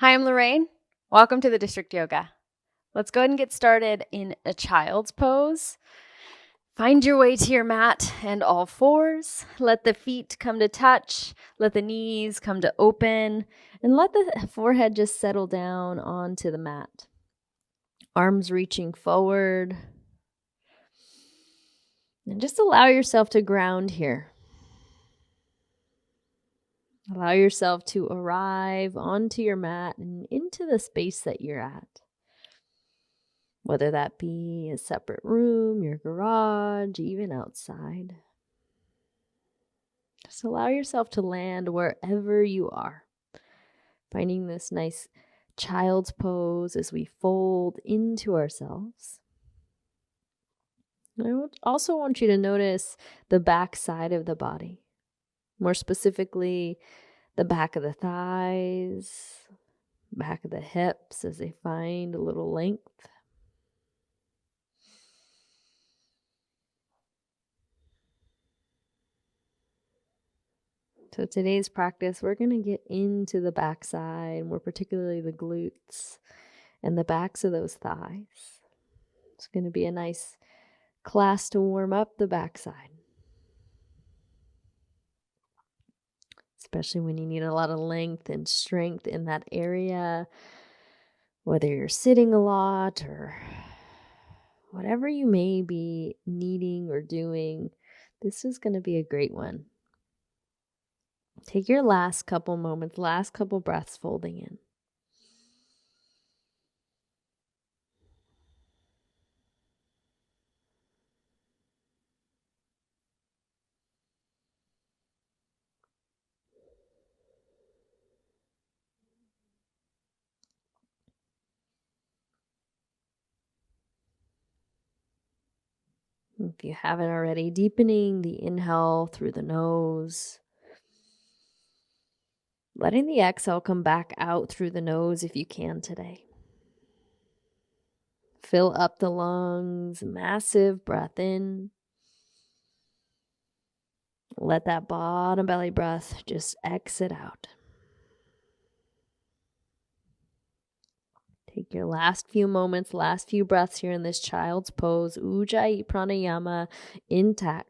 Hi, I'm Lorraine. Welcome to the District Yoga. Let's go ahead and get started in a child's pose. Find your way to your mat and all fours. Let the feet come to touch. Let the knees come to open. And let the forehead just settle down onto the mat. Arms reaching forward. And just allow yourself to ground here. Allow yourself to arrive onto your mat and into the space that you're at. Whether that be a separate room, your garage, even outside. Just allow yourself to land wherever you are. Finding this nice child's pose as we fold into ourselves. I also want you to notice the back side of the body. More specifically, the back of the thighs, back of the hips as they find a little length. So today's practice, we're going to get into the backside, more particularly the glutes and the backs of those thighs. It's going to be a nice class to warm up the backside, especially when you need a lot of length and strength in that area, whether you're sitting a lot or whatever you may be needing or doing. This is going to be a great one. Take your last couple moments, last couple breaths folding in. If you haven't already, deepening the inhale through the nose. Letting the exhale come back out through the nose if you can today. Fill up the lungs, massive breath in. Let that bottom belly breath just exit out. Take your last few moments, last few breaths here in this child's pose, Ujjayi Pranayama, intact.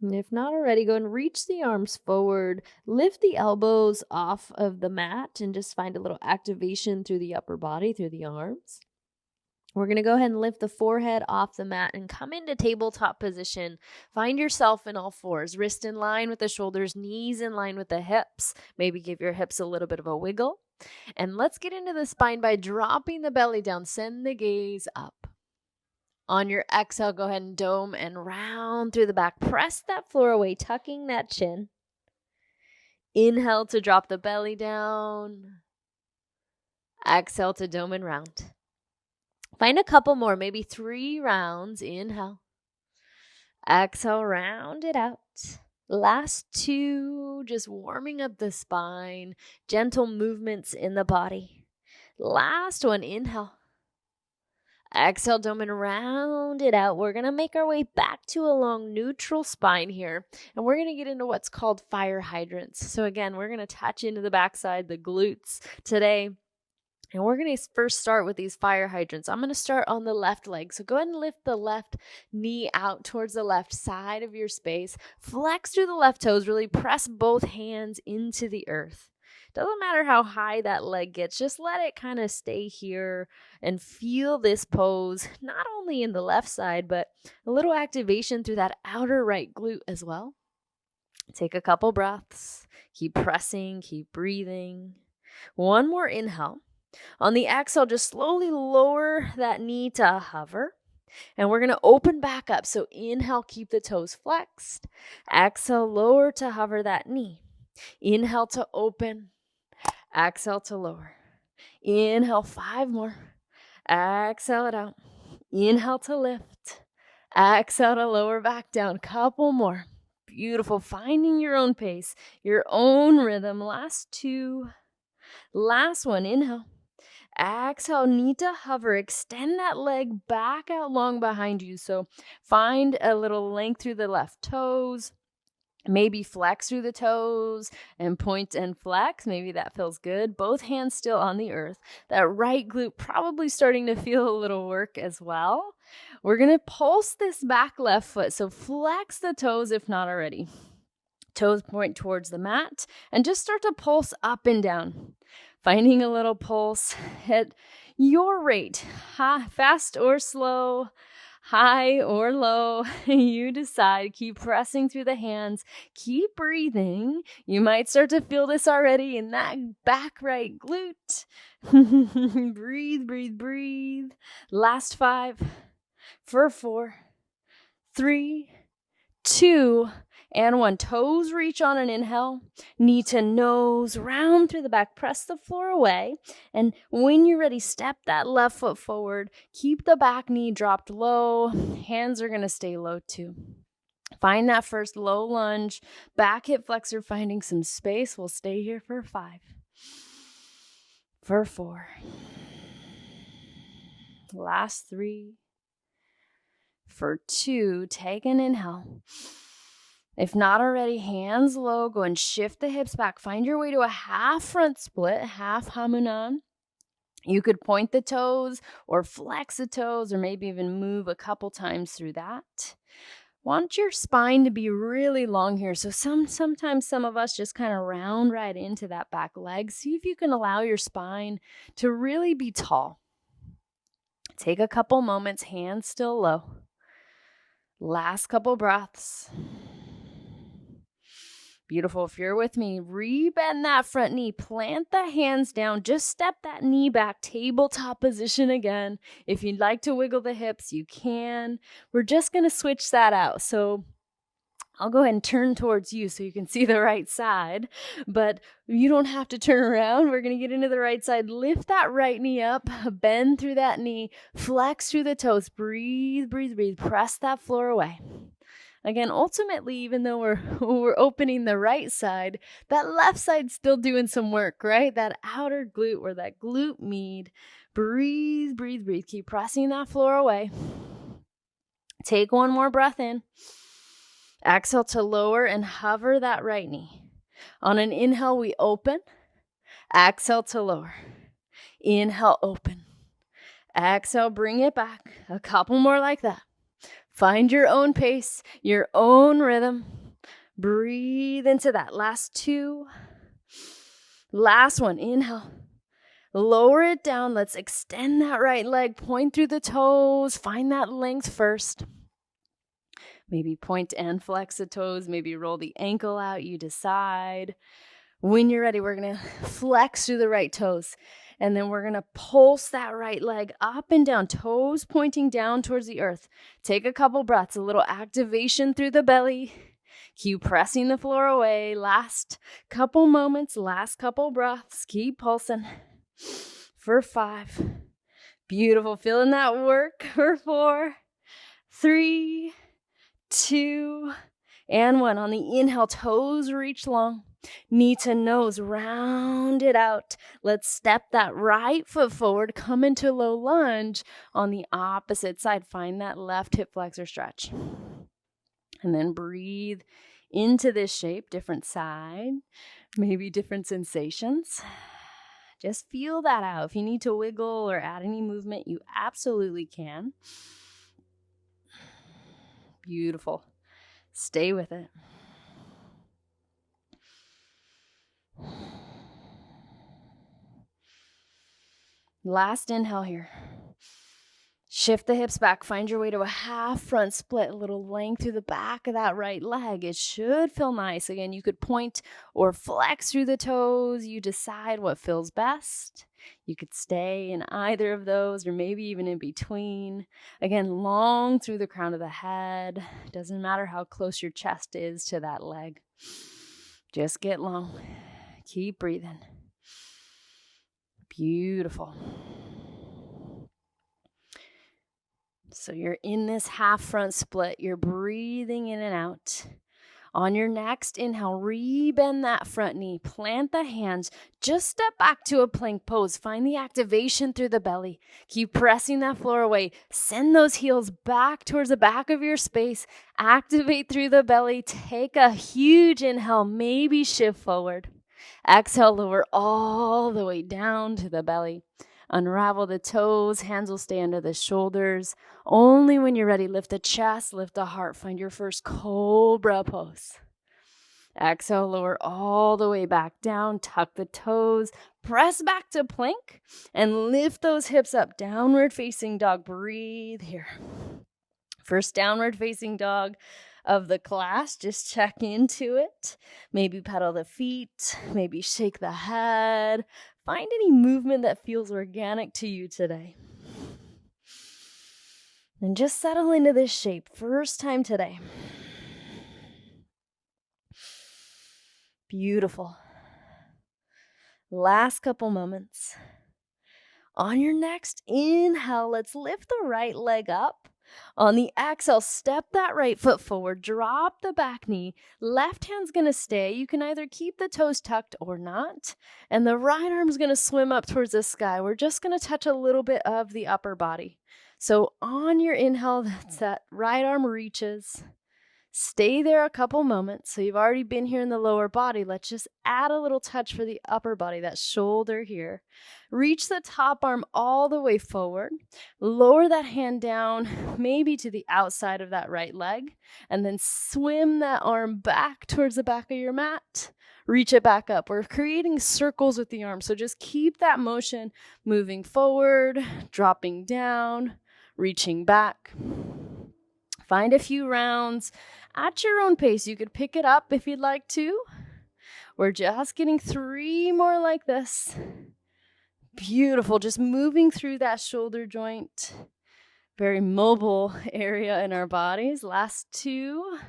And if not already, go and reach the arms forward, lift the elbows off of the mat, and just find a little activation through the upper body, through the arms. We're going to go ahead and lift the forehead off the mat and come into tabletop position. Find yourself in all fours, wrist in line with the shoulders, knees in line with the hips. Maybe give your hips a little bit of a wiggle. And let's get into the spine by dropping the belly down. Send the gaze up. On your exhale, go ahead and dome and round through the back. Press that floor away, tucking that chin. Inhale to drop the belly down. Exhale to dome and round. Find a couple more, maybe 3 rounds. Inhale. Exhale, round it out. Last 2, just warming up the spine. Gentle movements in the body. Last one, inhale. Exhale, dome and round it out. We're going to make our way back to a long neutral spine here. And we're going to get into what's called fire hydrants. So again, we're going to touch into the backside, the glutes today. And we're going to first start with these fire hydrants. I'm going to start on the left leg. So go ahead and lift the left knee out towards the left side of your space. Flex through the left toes. Really press both hands into the earth. Doesn't matter how high that leg gets, just let it kind of stay here and feel this pose, not only in the left side, but a little activation through that outer right glute as well. Take a couple breaths, keep pressing, keep breathing. One more inhale. On the exhale, just slowly lower that knee to hover. And we're going to open back up. So inhale, keep the toes flexed. Exhale, lower to hover that knee. Inhale to open. Exhale to lower. Inhale, 5 more. Exhale it out. Inhale to lift. Exhale to lower back down. Couple more. Beautiful. Finding your own pace, your own rhythm. Last 2. Last one. Inhale. Exhale, knee to hover. Extend that leg back out long behind you. So find a little length through the left toes. Maybe flex through the toes and point and flex. Maybe that feels good. Both hands still on the earth. That right glute probably starting to feel a little work as well. We're going to pulse this back left foot. So flex the toes if not already. Toes point towards the mat and just start to pulse up and down. Finding a little pulse at your rate, fast or slow, high or low, you decide. Keep pressing through the hands. Keep breathing. You might start to feel this already in that back right glute. Breathe, breathe, breathe. Last 5 for 4, 3, 2, and 1. Toes reach on an inhale. Knee to nose, round through the back. Press the floor away. And when you're ready, step that left foot forward. Keep the back knee dropped low. Hands are going to stay low too. Find that first low lunge. Back hip flexor finding some space. We'll stay here for 5. For 4. Last 3. For 2. Take an inhale. If not already, hands low, go and shift the hips back. Find your way to a half front split, half hamunan. You could point the toes or flex the toes or maybe even move a couple times through that. Want your spine to be really long here. So sometimes some of us just kind of round right into that back leg. See if you can allow your spine to really be tall. Take a couple moments, hands still low. Last couple breaths. Beautiful. If you're with me, rebend that front knee, plant the hands down, just step that knee back, tabletop position again. If you'd like to wiggle the hips, you can. We're just going to switch that out. So I'll go ahead and turn towards you so you can see the right side, but you don't have to turn around. We're going to get into the right side. Lift that right knee up, bend through that knee, flex through the toes, breathe, breathe, breathe, press that floor away. Again, ultimately, even though we're opening the right side, that left side's still doing some work, right? That outer glute or that glute med. Breathe, breathe, breathe. Keep pressing that floor away. Take one more breath in. Exhale to lower and hover that right knee. On an inhale, we open. Exhale to lower. Inhale, open. Exhale, bring it back. A couple more like that. Find your own pace, your own rhythm. Breathe into that. Last 2. Last one. Inhale. Lower it down. Let's extend that right leg. Point through the toes. Find that length first. Maybe point and flex the toes. Maybe roll the ankle out. You decide. When you're ready, we're going to flex through the right toes. And then we're going to pulse that right leg up and down, toes pointing down towards the earth. Take a couple breaths, a little activation through the belly. Keep pressing the floor away. Last couple moments, last couple breaths. Keep pulsing for 5. Beautiful. Feeling that work for 4, 3, 2, and 1. On the inhale, toes reach long. Knee to nose, round it out. Let's step that right foot forward, come into low lunge. On the opposite side, find that left hip flexor stretch. And then breathe into this shape, different side, maybe different sensations. Just feel that out. If you need to wiggle or add any movement, you absolutely can. Beautiful. Stay with it. Last inhale here. Shift the hips back. Find your way to a half front split. A little length through the back of that right leg. It should feel nice. Again, you could point or flex through the toes. You decide what feels best. You could stay in either of those or maybe even in between. Again, long through the crown of the head. Doesn't matter how close your chest is to that leg. Just get long. Keep breathing. Beautiful. So you're in this half front split. You're breathing in and out. On your next inhale, rebend that front knee, plant the hands, just step back to a plank pose. Find the activation through the belly. Keep pressing that floor away. Send those heels back towards the back of your space. Activate through the belly. Take a huge inhale, maybe shift forward. Exhale, lower all the way down to the belly. Unravel the toes, hands will stay under the shoulders. Only when you're ready, lift the chest, lift the heart. Find your first cobra pose. Exhale, lower all the way back down, tuck the toes, press back to plank, and lift those hips up. Downward facing dog, breathe here. First downward facing dog of the class, just check into it. Maybe pedal the feet, maybe shake the head. Find any movement that feels organic to you today. And just settle into this shape. First time today. Beautiful. Last couple moments. On your next inhale, let's lift the right leg up. On the exhale, step that right foot forward, drop the back knee. Left hand's going to stay. You can either keep the toes tucked or not. And the right arm's going to swim up towards the sky. We're just going to touch a little bit of the upper body. So on your inhale, that's that right arm reaches. Stay there a couple moments. So you've already been here in the lower body. Let's just add a little touch for the upper body, that shoulder here. Reach the top arm all the way forward. Lower that hand down, maybe to the outside of that right leg, and then swim that arm back towards the back of your mat. Reach it back up. We're creating circles with the arm, so just keep that motion moving forward, dropping down, reaching back. Find a few rounds at your own pace. You could pick it up if you'd like to. We're just getting 3 more like this. Beautiful. Just moving through that shoulder joint. Very mobile area in our bodies. Last 2.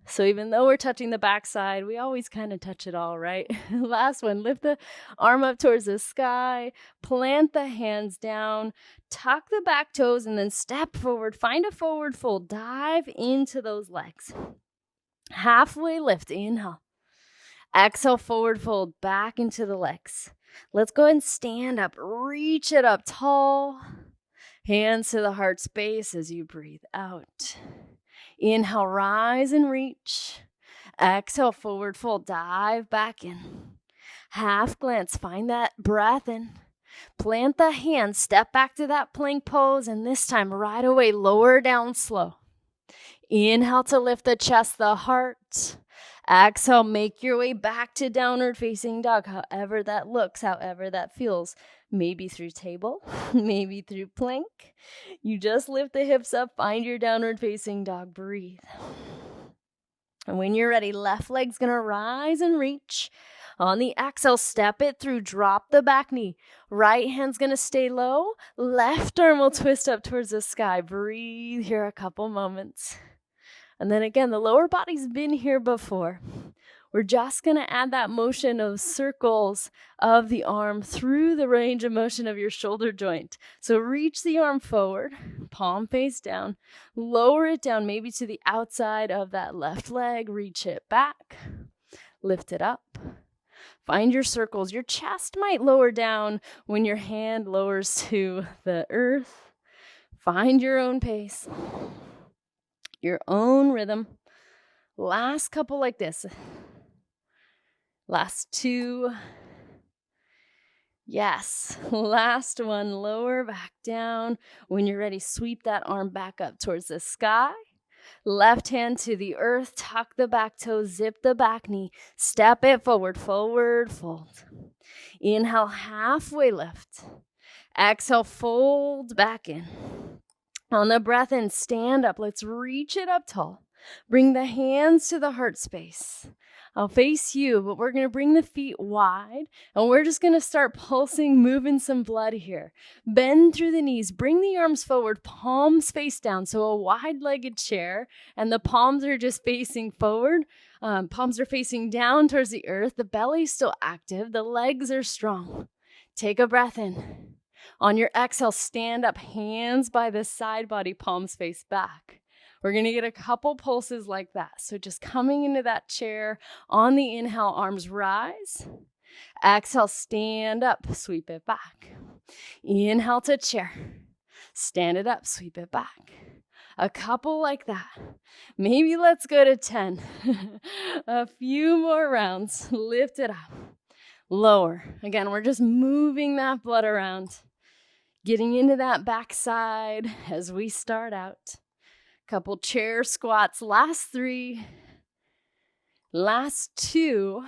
So even though we're touching the backside, we always kind of touch it all, right? Last one, lift the arm up towards the sky, plant the hands down, tuck the back toes, and then step forward. Find a forward fold. Dive into those legs. Halfway lift, inhale. Exhale, forward fold, back into the legs. Let's go ahead and stand up. Reach it up tall. Hands to the heart space as you breathe out. Inhale, rise and reach. Exhale, forward fold, dive back in. Half glance, find that breath in. Plant the hands, step back to that plank pose, and this time right away, lower down slow. Inhale to lift the chest, the heart. Exhale, make your way back to downward facing dog, however that looks, however that feels. Maybe through table, maybe through plank. You just lift the hips up, find your downward facing dog, breathe. And when you're ready, left leg's gonna rise and reach. On the exhale, step it through, drop the back knee. Right hand's gonna stay low, left arm will twist up towards the sky. Breathe here a couple moments. And then again, the lower body's been here before. We're just going to add that motion of circles of the arm through the range of motion of your shoulder joint. So reach the arm forward, palm face down, lower it down maybe to the outside of that left leg, reach it back, lift it up. Find your circles. Your chest might lower down when your hand lowers to the earth. Find your own pace, your own rhythm. Last couple like this. Last 2. Yes. Last one. Lower back down. When you're ready, sweep that arm back up towards the sky. Left hand to the earth. Tuck the back toe. Zip the back knee. Step it forward. Forward fold. Inhale, halfway lift. Exhale, fold back in. On the breath in, stand up. Let's reach it up tall. Bring the hands to the heart space. I'll face you, but we're going to bring the feet wide, and we're just going to start pulsing, moving some blood here. Bend through the knees, bring the arms forward, palms face down, so a wide-legged chair, and the palms are just facing forward. Palms are facing down towards the earth. The belly's still active. The legs are strong. Take a breath in. On your exhale, stand up, hands by the side body, palms face back. We're going to get a couple pulses like that. So just coming into that chair on the inhale, arms rise. Exhale, stand up, sweep it back. Inhale to chair. Stand it up, sweep it back. A couple like that. Maybe let's go to 10. A few more rounds. Lift it up. Lower. Again, we're just moving that blood around. Getting into that backside as we start out. Couple chair squats. Last 3. Last 2.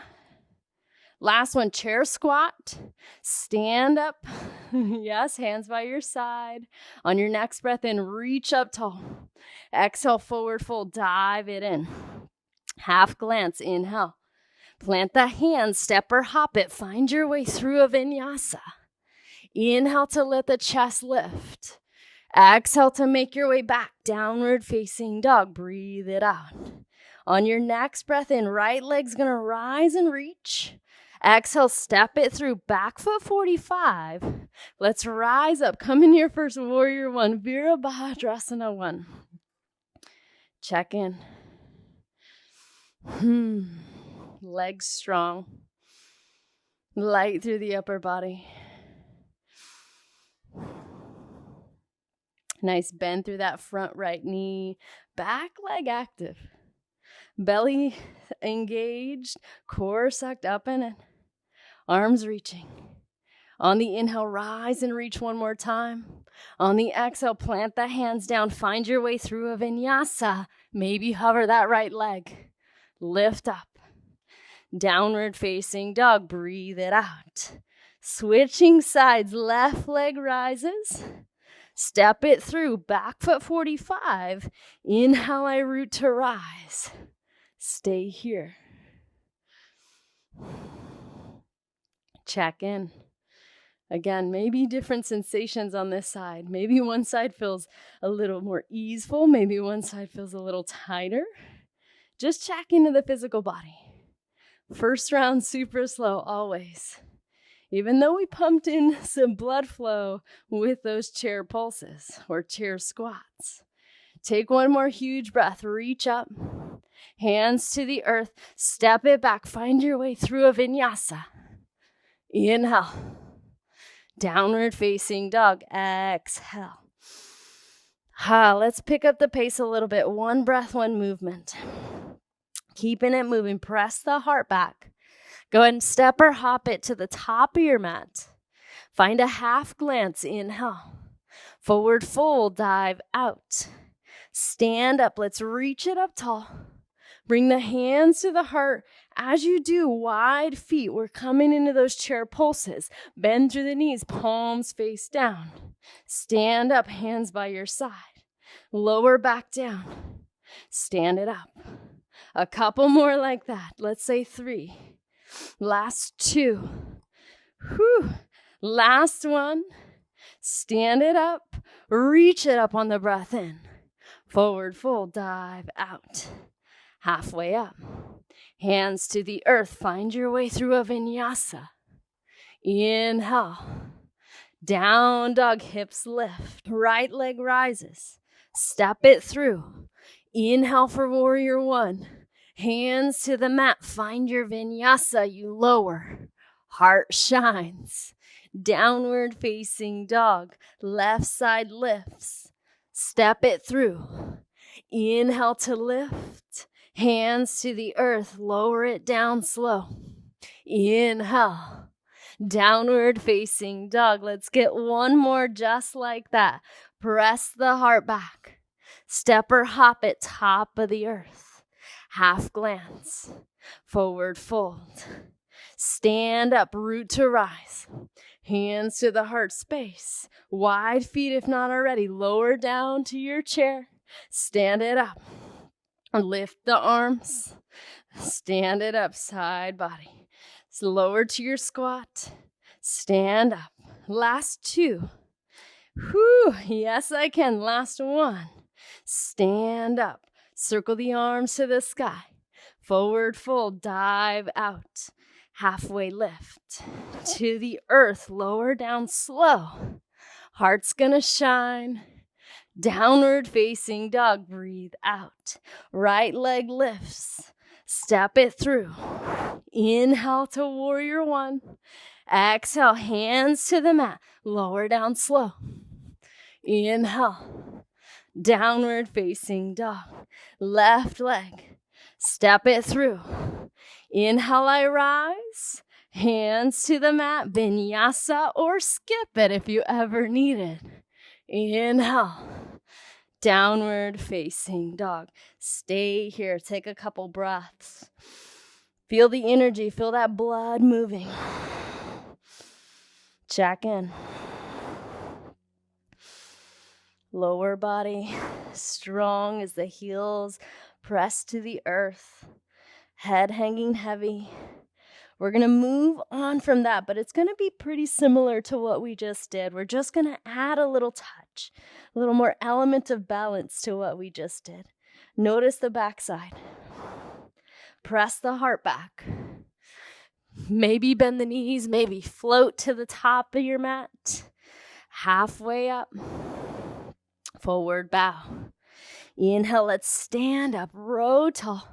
Last one, chair squat. Stand up. Yes, hands by your side. On your next breath in, reach up tall. Exhale, forward fold, dive it in. Half glance, inhale. Plant the hands, step or hop it. Find your way through a vinyasa. Inhale to let the chest lift. Exhale to make your way back, downward facing dog. Breathe it out. On your next breath in, right leg's gonna rise and reach. Exhale, step it through, back foot 45. Let's rise up. Come in your first warrior 1, Virabhadrasana 1. Check in. Legs strong. Light through the upper body. Nice bend through that front right knee. Back leg active. Belly engaged, core sucked up and in. Arms reaching. On the inhale, rise and reach one more time. On the exhale, plant the hands down. Find your way through a vinyasa. Maybe hover that right leg. Lift up. Downward facing dog. Breathe it out. Switching sides. Left leg rises. Step it through. Back foot 45. Inhale, I root to rise. Stay here. Check in. Again, maybe different sensations on this side. Maybe one side feels a little more easeful. Maybe one side feels a little tighter. Just check into the physical body. First round, super slow, always. Even though we pumped in some blood flow with those chair pulses or chair squats. Take one more huge breath. Reach up. Hands to the earth. Step it back. Find your way through a vinyasa. Inhale. Downward facing dog. Exhale. Let's pick up the pace a little bit. One breath, one movement. Keeping it moving. Press the heart back. Go ahead and step or hop it to the top of your mat. Find a half glance. Inhale. Forward fold. Dive out. Stand up. Let's reach it up tall. Bring the hands to the heart. As you do, wide feet. We're coming into those chair pulses. Bend through the knees, palms face down. Stand up, hands by your side. Lower back down. Stand it up. A couple more like that. Let's say 3. Last 2. Whew. Last one. Stand it up. Reach it up on the breath in. Forward fold, dive out. Halfway up. Hands to the earth. Find your way through a vinyasa. Inhale. Down dog, hips lift. Right leg rises. Step it through. Inhale for warrior 1. Hands to the mat. Find your vinyasa. You lower. Heart shines. Downward facing dog. Left side lifts. Step it through. Inhale to lift. Hands to the earth. Lower it down slow. Inhale. Downward facing dog. Let's get one more just like that. Press the heart back. Step or hop it, top of the earth. Half glance. Forward fold. Stand up, root to rise. Hands to the heart space. Wide feet if not already. Lower down to your chair. Stand it up. Lift the arms. Stand it up, side body. Lower to your squat. Stand up. Last 2. Whew, yes I can. Last 1. Stand up. Circle the arms to the sky. Forward fold, dive out. Halfway lift. To the earth, lower down slow. Heart's gonna shine. Downward facing dog. Breathe out. Right leg lifts. Step it through. Inhale to warrior one. Exhale, hands to the mat. Lower down slow. Inhale. Downward facing dog. Left leg. Step it through. Inhale, I rise. Hands to the mat. Vinyasa or skip it if you ever need it. Inhale. Downward facing dog. Stay here. Take a couple breaths. Feel the energy. Feel that blood moving. Check in. Lower body strong as the heels press to the earth. Head hanging heavy. We're going to move on from that, but it's going to be pretty similar to what we just did. We're just going to add a little touch, a little more element of balance to what we just did. Notice the backside. Press the heart back. Maybe bend the knees, maybe float to the top of your mat. Halfway up. Forward bow. Inhale, let's stand up, row tall.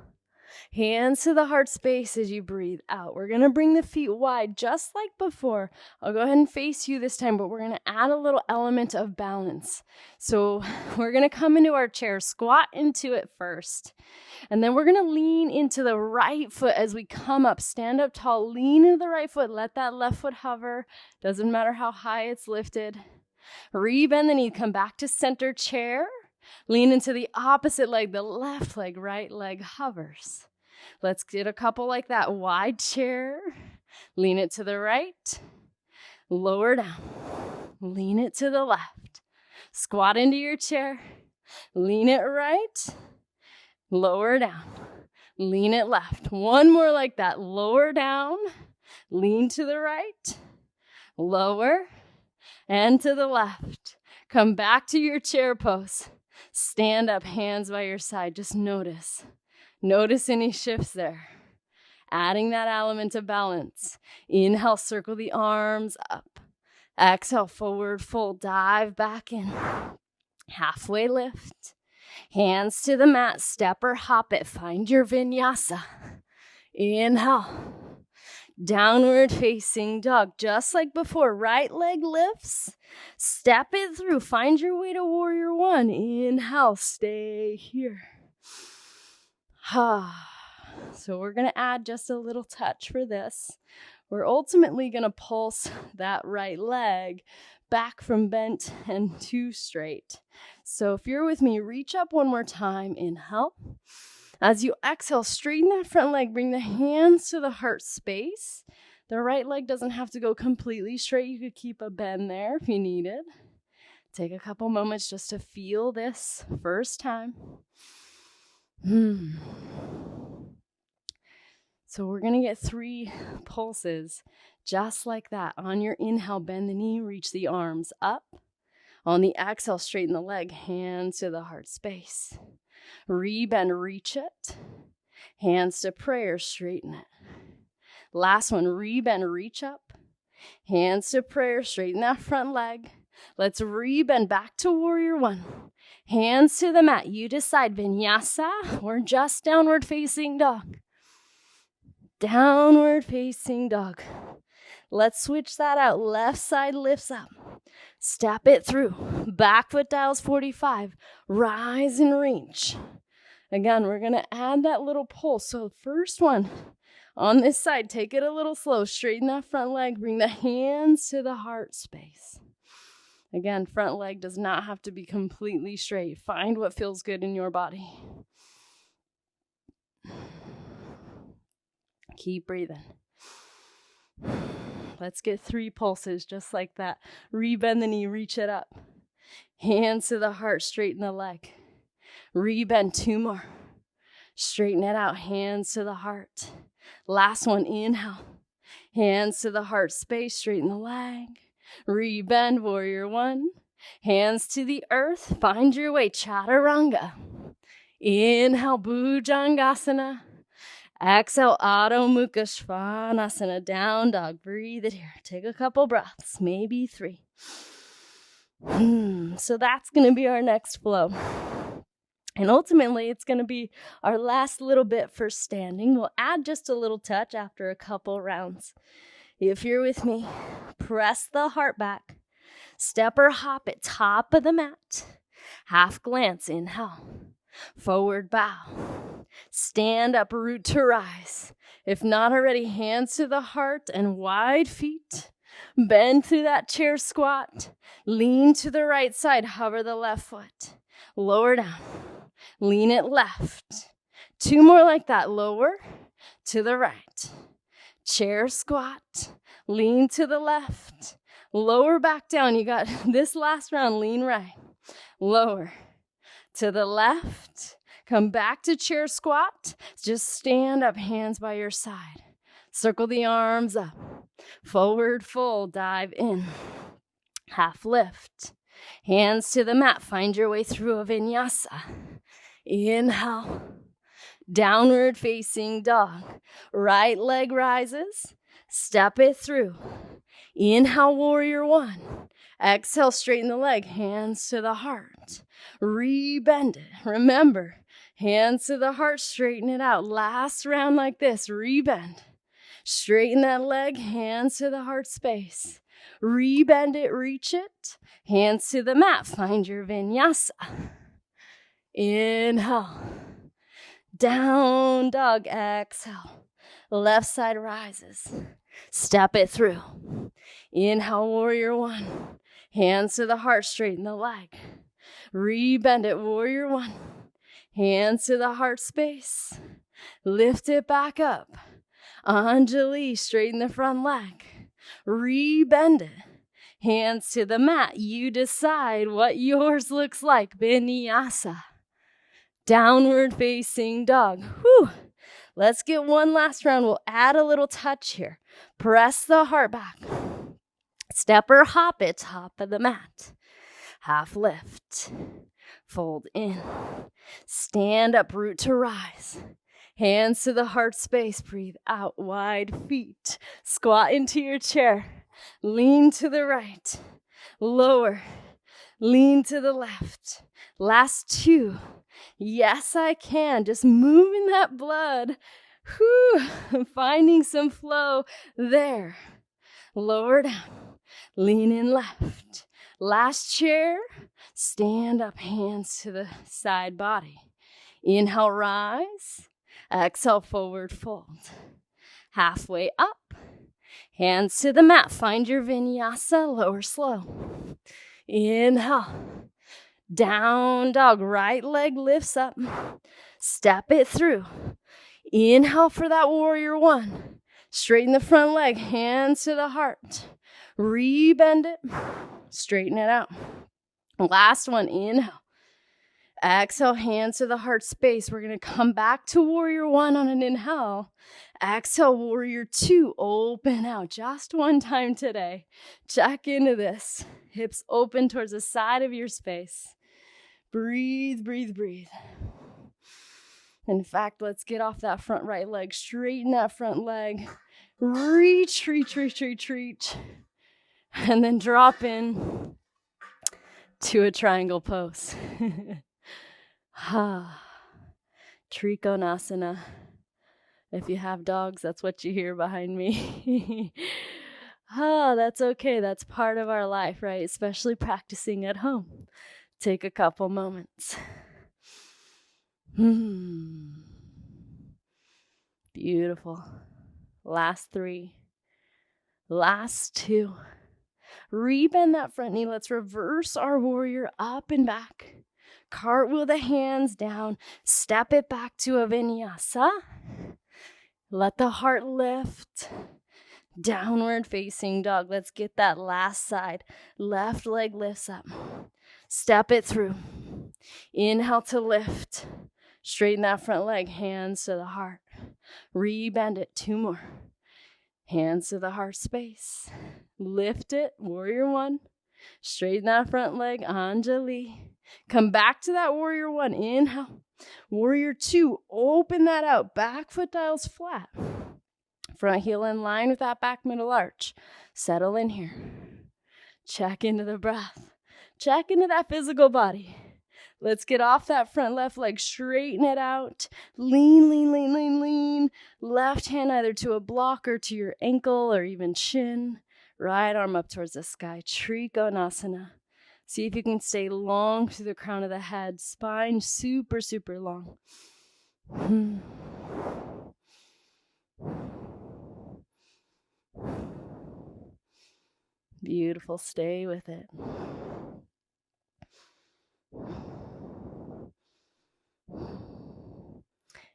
Hands to the heart space as you breathe out. We're going to bring the feet wide just like before. I'll go ahead and face you this time, but we're going to add a little element of balance. So we're going to come into our chair, squat into it first. And then we're going to lean into the right foot as we come up. Stand up tall, lean into the right foot. Let that left foot hover. Doesn't matter how high it's lifted. Rebend the knee, come back to center chair. Lean into the opposite leg, the left leg, right leg hovers. Let's get a couple like that. Wide chair. Lean it to the right. Lower down. Lean it to the left. Squat into your chair. Lean it right. Lower down. Lean it left. One more like that. Lower down. Lean to the right. Lower. And to the left. Come back to your chair pose. Stand up, hands by your side. Just notice. Notice any shifts there. Adding that element of balance. Inhale, circle the arms up. Exhale, forward fold. Dive back in. Halfway lift. Hands to the mat. Step or hop it. Find your vinyasa. Inhale. Downward facing dog. Just like before. Right leg lifts. Step it through. Find your way to warrior one. Inhale. Stay here. So we're going to add just a little touch for this. We're ultimately going to pulse that right leg back from bent and to straight. So if you're with me, reach up one more time. Inhale. As you exhale, straighten that front leg. Bring the hands to the heart space. The right leg doesn't have to go completely straight. You could keep a bend there if you needed. Take a couple moments just to feel this first time. So we're going to get 3 pulses just like that. On your inhale, bend the knee, reach the arms up. On the exhale, straighten the leg, hands to the heart space. Rebend, reach it. Hands to prayer, straighten it. Last one, rebend, reach up. Hands to prayer, straighten that front leg. Let's rebend back to warrior one. Hands to the mat. You decide, vinyasa or just downward facing dog. Downward facing dog. Let's switch that out. Left side lifts up. Step it through. Back foot dials 45. Rise and reach. Again, we're going to add that little pull. So first one on this side, take it a little slow. Straighten that front leg. Bring the hands to the heart space. Again, front leg does not have to be completely straight. Find what feels good in your body. Keep breathing. Let's get 3 pulses just like that. Rebend the knee, reach it up. Hands to the heart, straighten the leg. Rebend 2 more. Straighten it out, hands to the heart. Last one, inhale. Hands to the heart space, straighten the leg. Rebend, warrior one. Hands to the earth, find your way, chaturanga. Inhale, bhujangasana. Exhale, Adho Mukha Svanasana, down dog. Breathe it here. Take a couple breaths, maybe 3. So that's going to be our next flow. And ultimately, it's going to be our last little bit for standing. We'll add just a little touch after a couple rounds. If you're with me, press the heart back. Step or hop at top of the mat. Half glance, inhale. Forward bow. Stand up, root to rise. If not already, hands to the heart and wide feet. Bend through that chair squat. Lean to the right side, hover the left foot. Lower down. Lean it left. 2 more like that. Lower to the right. Chair squat. Lean to the left. Lower back down. You got this last round. Lean right. Lower to the left. Come back to chair squat. Just stand up, hands by your side. Circle the arms up. Forward fold, dive in. Half lift. Hands to the mat. Find your way through a vinyasa. Inhale. Downward facing dog. Right leg rises. Step it through. Inhale, warrior one. Exhale, straighten the leg. Hands to the heart. Rebend it. Remember, hands to the heart, straighten it out. Last round like this. Rebend. Straighten that leg. Hands to the heart space. Rebend it, reach it. Hands to the mat. Find your vinyasa. Inhale. Down dog. Exhale. Left side rises. Step it through. Inhale, warrior one. Hands to the heart, straighten the leg. Rebend it, warrior one. Hands to the heart space. Lift it back up. Anjali, straighten the front leg. Rebend it. Hands to the mat. You decide what yours looks like. Vinyasa. Downward facing dog. Whew. Let's get one last round. We'll add a little touch here. Press the heart back. Step or hop it, top of the mat. Half lift. Fold in. Stand up, root to rise. Hands to the heart space. Breathe out, wide feet. Squat into your chair. Lean to the right. Lower. Lean to the left. Last 2. Yes, I can. Just moving that blood. Whew. Finding some flow there. Lower down. Lean in left. Last chair. Stand up, hands to the side body. Inhale, rise. Exhale, forward fold. Halfway up. Hands to the mat. Find your vinyasa. Lower slow. Inhale. Down dog. Right leg lifts up. Step it through. Inhale for that warrior one. Straighten the front leg. Hands to the heart. Rebend it. Straighten it out. Last one. Inhale. Exhale, hands to the heart space. We're going to come back to warrior one on an inhale. Exhale, warrior two. Open out. Just one time today. Check into this. Hips open towards the side of your space. Breathe, breathe, breathe. In fact, let's get off that front right leg. Straighten that front leg. Reach, reach, reach, reach, reach. And then drop in to a triangle pose. Trikonasana. If you have dogs, that's what you hear behind me. That's okay. That's part of our life, right? Especially practicing at home. Take a couple moments. Beautiful. Last 3. Last 2. Rebend that front knee. Let's reverse our warrior up and back. Cartwheel the hands down. Step it back to a vinyasa. Let the heart lift. Downward facing dog. Let's get that last side. Left leg lifts up. Step it through. Inhale to lift. Straighten that front leg. Hands to the heart. Rebend it. 2 more. Hands to the heart space. Lift it. Warrior one. Straighten that front leg. Anjali. Come back to that warrior one. Inhale. Warrior two. Open that out. Back foot dials flat. Front heel in line with that back middle arch. Settle in here. Check into the breath. Check into that physical body. Let's get off that front left leg, straighten it out. Lean, lean, lean, lean, lean. Left hand either to a block or to your ankle or even shin. Right arm up towards the sky, Trikonasana. See if you can stay long through the crown of the head, spine super, super long. Beautiful, stay with it.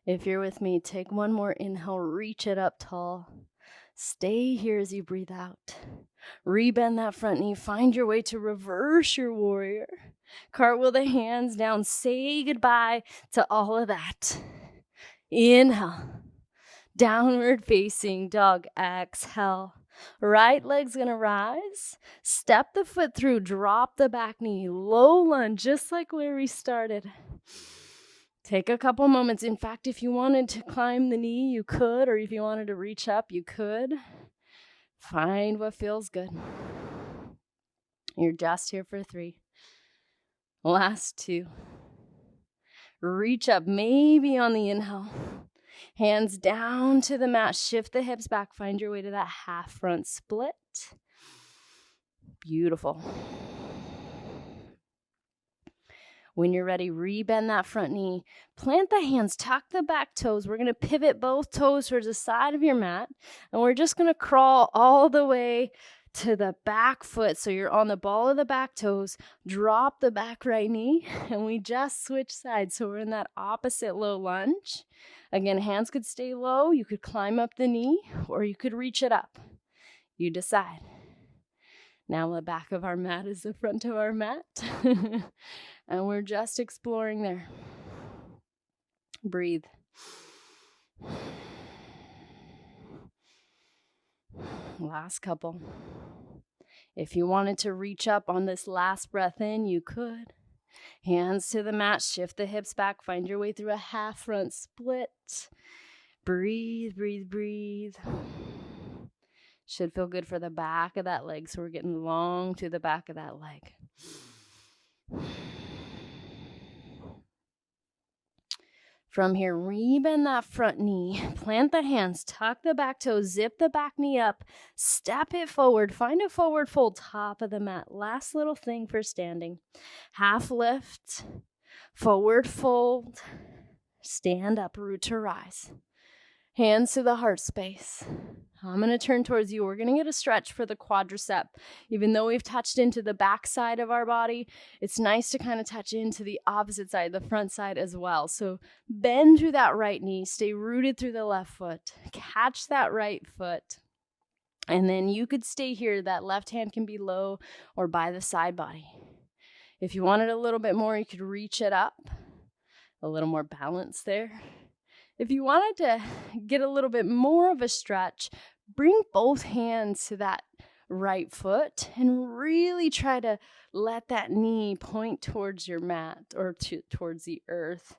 If you're with me, take one more inhale, reach it up tall. Stay here as you breathe out. Rebend that front knee, find your way to reverse your warrior. Cartwheel the hands down, say goodbye to all of that. Inhale, downward facing dog, exhale. Right leg's gonna rise. Step the foot through, drop the back knee, low lunge, just like where we started. Take a couple moments. In fact, if you wanted to climb the knee, you could, or if you wanted to reach up, you could. Find what feels good. You're just here for 3. Last 2. Reach up, maybe on the inhale. Hands down to the mat, shift the hips back, find your way to that half front split. Beautiful. When you're ready, rebend that front knee, plant the hands, tuck the back toes. We're going to pivot both toes towards the side of your mat, and we're just going to crawl all the way to the back foot. So you're on the ball of the back toes, drop the back right knee, and we just switch sides. So we're in that opposite low lunge. Again, hands could stay low. You could climb up the knee, or you could reach it up. You decide. Now the back of our mat is the front of our mat. And we're just exploring there. Breathe. Last couple. If you wanted to reach up on this last breath in, you could. Hands to the mat, shift the hips back, find your way through a half front split. Breathe, breathe, breathe. Should feel good for the back of that leg, so we're getting long to the back of that leg. From here, rebend that front knee, plant the hands, tuck the back toe, zip the back knee up, step it forward, find a forward fold, top of the mat. Last little thing for standing. Half lift, forward fold, stand up, root to rise. Hands to the heart space. I'm going to turn towards you. We're going to get a stretch for the quadricep. Even though we've touched into the back side of our body, it's nice to kind of touch into the opposite side, the front side as well. So bend through that right knee, stay rooted through the left foot, catch that right foot. And then you could stay here. That left hand can be low or by the side body. If you wanted a little bit more, you could reach it up. A little more balance there. If you wanted to get a little bit more of a stretch, bring both hands to that right foot and really try to let that knee point towards your mat or towards the earth.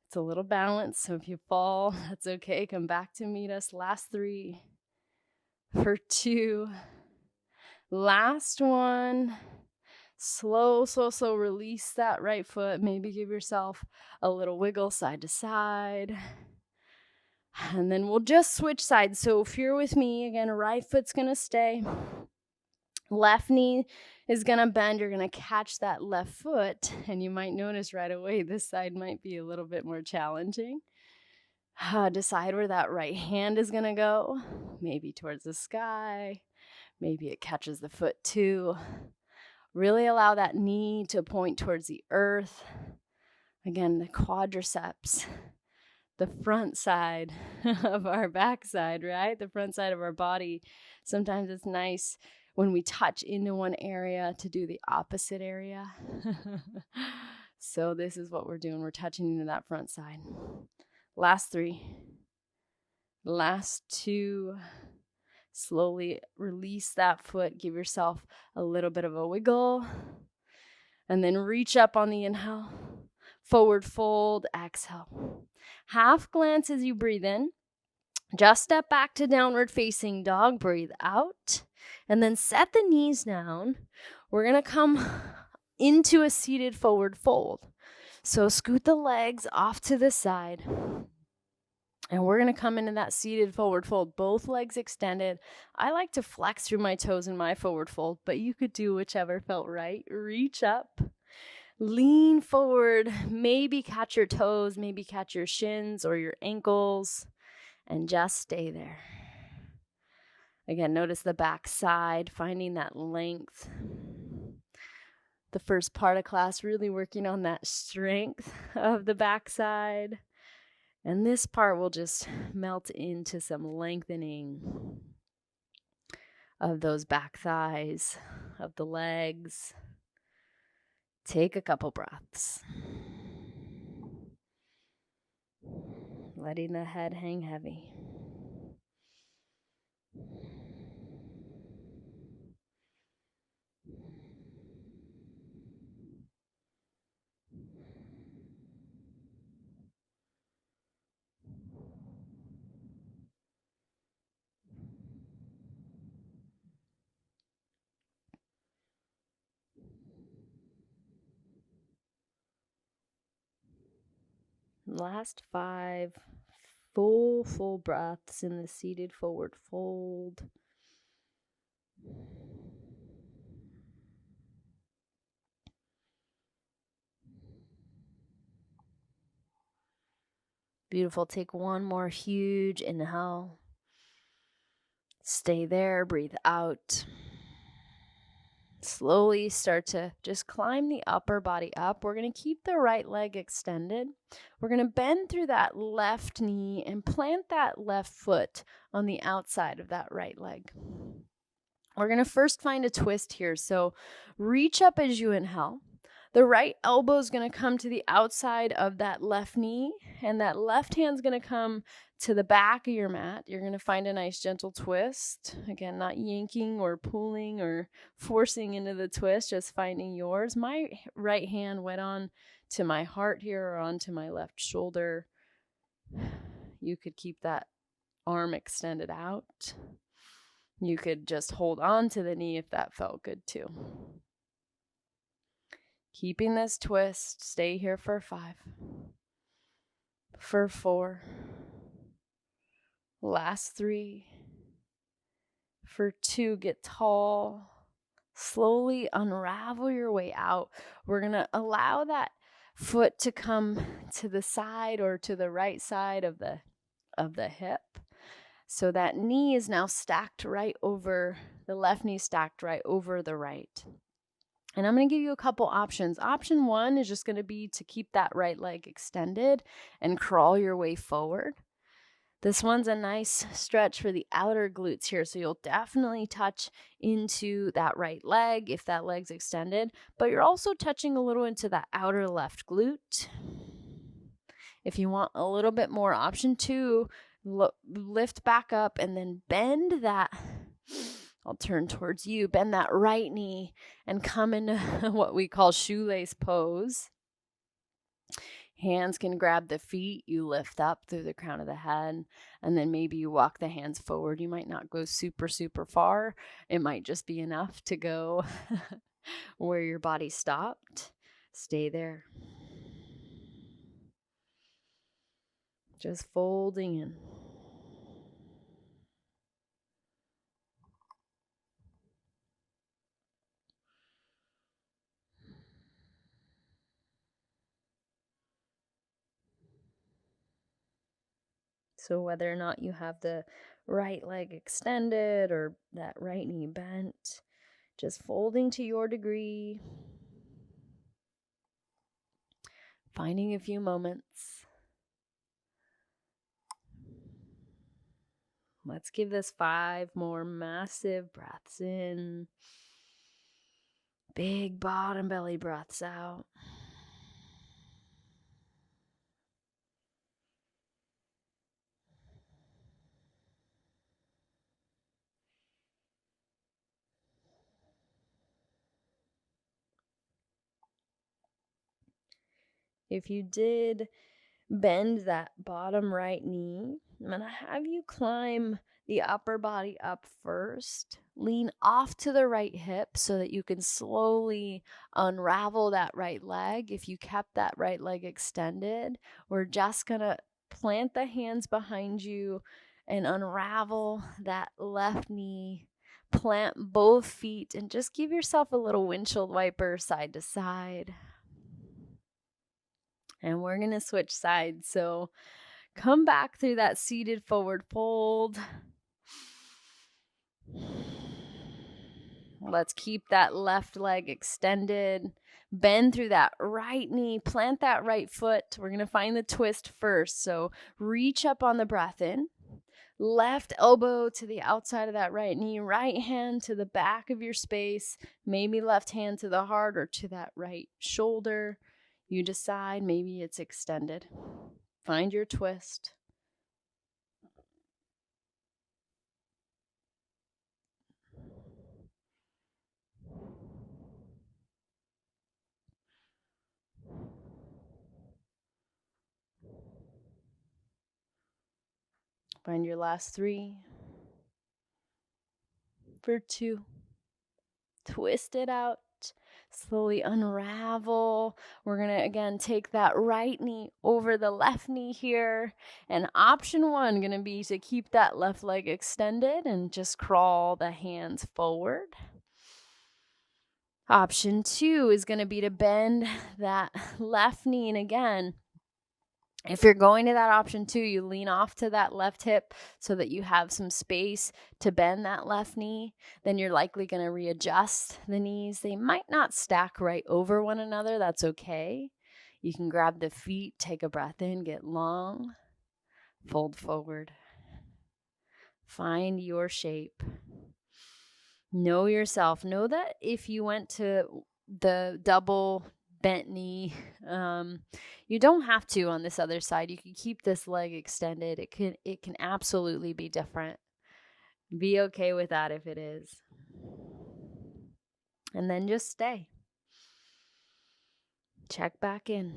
It's a little balance, so if you fall, that's okay. Come back to meet us. Last 3 for 2. Last 1. Slow, slow, slow. Release that right foot. Maybe give yourself a little wiggle side to side. And then we'll just switch sides. So if you're with me, again, right foot's going to stay. Left knee is going to bend. You're going to catch that left foot. And you might notice right away this side might be a little bit more challenging. Decide where that right hand is going to go. Maybe towards the sky. Maybe it catches the foot too. Really allow that knee to point towards the earth. Again, the quadriceps. The front side of our backside, right? The front side of our body. Sometimes it's nice when we touch into one area to do the opposite area. So this is what we're doing. We're touching into that front side. Last 3. Last 2. Slowly release that foot. Give yourself a little bit of a wiggle. And then reach up on the inhale. Forward fold, exhale. Half glance as you breathe in. Just step back to downward facing dog. Breathe out. And then set the knees down. We're going to come into a seated forward fold. So scoot the legs off to the side. And we're going to come into that seated forward fold, both legs extended. I like to flex through my toes in my forward fold, but you could do whichever felt right. Reach up, lean forward, maybe catch your toes, maybe catch your shins or your ankles, and just stay there. Again, notice the back side, finding that length. The first part of class, really working on that strength of the backside. And this part will just melt into some lengthening of those back thighs, of the legs. Take a couple breaths. Letting the head hang heavy. Last 5 full breaths in the seated forward fold. Beautiful. Take one more huge inhale. Stay there. Breathe out. Slowly start to just climb the upper body up. We're going to keep the right leg extended. We're going to bend through that left knee and plant that left foot on the outside of that right leg. We're going to first find a twist here. So reach up as you inhale. The right elbow is going to come to the outside of that left knee, and that left hand's going to come to the back of your mat. You're going to find a nice gentle twist. Again, not yanking or pulling or forcing into the twist, just finding yours. My right hand went on to my heart here or onto my left shoulder. You could keep that arm extended out. You could just hold on to the knee if that felt good too. Keeping this twist, stay here for 5, for 4, last 3, for 2, get tall, slowly unravel your way out. We're going to allow that foot to come to the side or to the right side of the hip. So that knee is now stacked right over, the left knee stacked right over the right. And I'm going to give you a couple options. Option 1 is just going to be to keep that right leg extended and crawl your way forward. This one's a nice stretch for the outer glutes here, so you'll definitely touch into that right leg if that leg's extended, but you're also touching a little into that outer left glute. If you want a little bit more, option 2, lift back up and then bend that. I'll turn towards you, bend that right knee and come into what we call shoelace pose. Hands can grab the feet, you lift up through the crown of the head, and then maybe you walk the hands forward. You might not go super far. It might just be enough to go where your body stopped. Stay there. Just folding in. So whether or not you have the right leg extended or that right knee bent, just folding to your degree, finding a few moments. Let's give this 5 more massive breaths in. Big bottom belly breaths out. If you did Bend that bottom right knee. I'm going to have you climb the upper body up first. Lean off to the right hip so that you can slowly unravel that right leg. If you kept that right leg extended, we're just going to plant the hands behind you and unravel that left knee. Plant both feet and just give yourself a little windshield wiper side to side. And we're going to switch sides. So come back through that seated forward fold. Let's keep that left leg extended. Bend through that right knee. Plant that right foot. We're going to find the twist first. So reach up on the breath in. Left elbow to the outside of that right knee. Right hand to the back of your space. Maybe left hand to the heart or to that right shoulder. You decide, maybe it's extended. Find your twist. Find your last 3. For 2. Twist it out. Slowly unravel. We're going to, again, take that right knee over the left knee here. And option 1 going to be to keep that left leg extended and just crawl the hands forward. Option 2 is going to be to bend that left knee. And again, if you're going to that option 2, you lean off to that left hip so that you have some space to bend that left knee. Then you're likely going to readjust the knees. They might not stack right over one another. That's okay. You can grab the feet, take a breath in, get long, fold forward. Find your shape. Know yourself. Know that if you went to the double bent knee, you don't have to on this other side. You can keep this leg extended. It can absolutely be different. Be okay with that if it is. And then just stay. Check back in.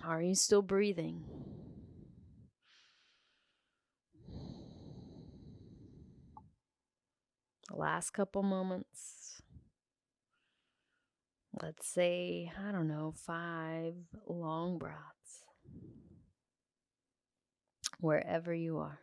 Are you still breathing? Last couple moments. Let's say, 5 long breaths. Wherever you are.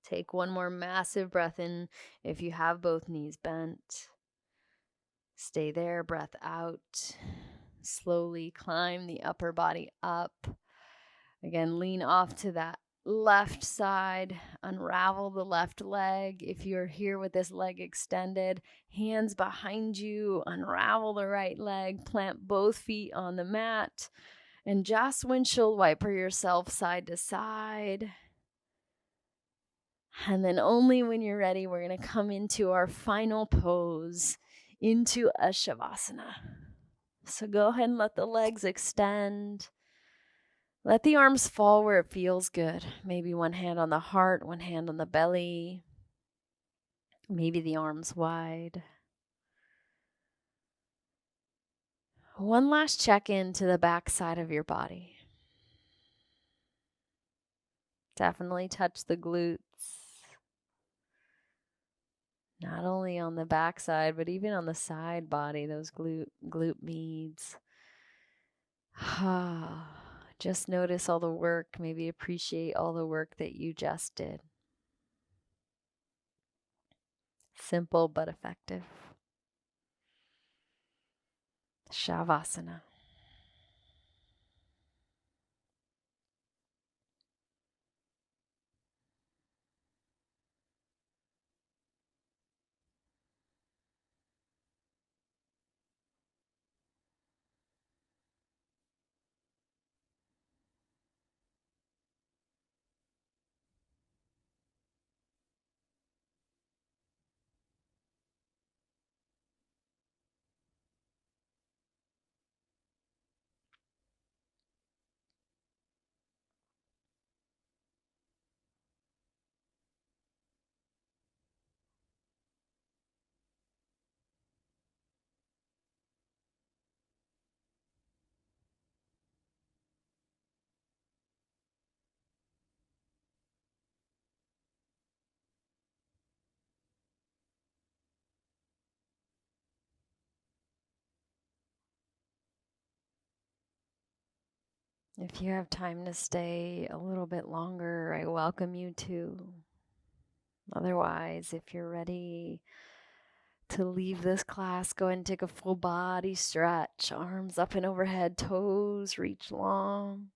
Take one more massive breath in if you have both knees bent. Stay there, breath out. Slowly climb the upper body up. Again, lean off to that left side. Unravel the left leg. If you're here with this leg extended, hands behind you. Unravel the right leg. Plant both feet on the mat. And just windshield wiper yourself side to side. And then only when you're ready, we're going to come into our final pose, into a Shavasana. So go ahead and let the legs extend. Let the arms fall where it feels good. Maybe one hand on the heart, one hand on the belly. Maybe the arms wide. One last check-in to the back side of your body. Definitely touch the glutes. Not only on the back side, but even on the side body, those glute beads. Just notice all the work, maybe appreciate all the work that you just did. Simple but effective. Shavasana. If you have time to stay a little bit longer, I welcome you to. Otherwise, if you're ready to leave this class, go ahead and take a full body stretch. Arms up and overhead, toes reach long.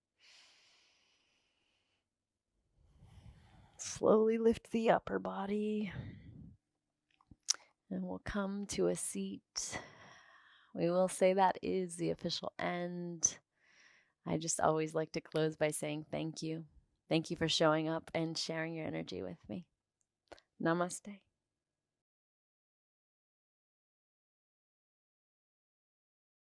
Slowly lift the upper body. And we'll come to a seat. We will say that is the official end. I just always like to close by saying thank you. Thank you for showing up and sharing your energy with me. Namaste.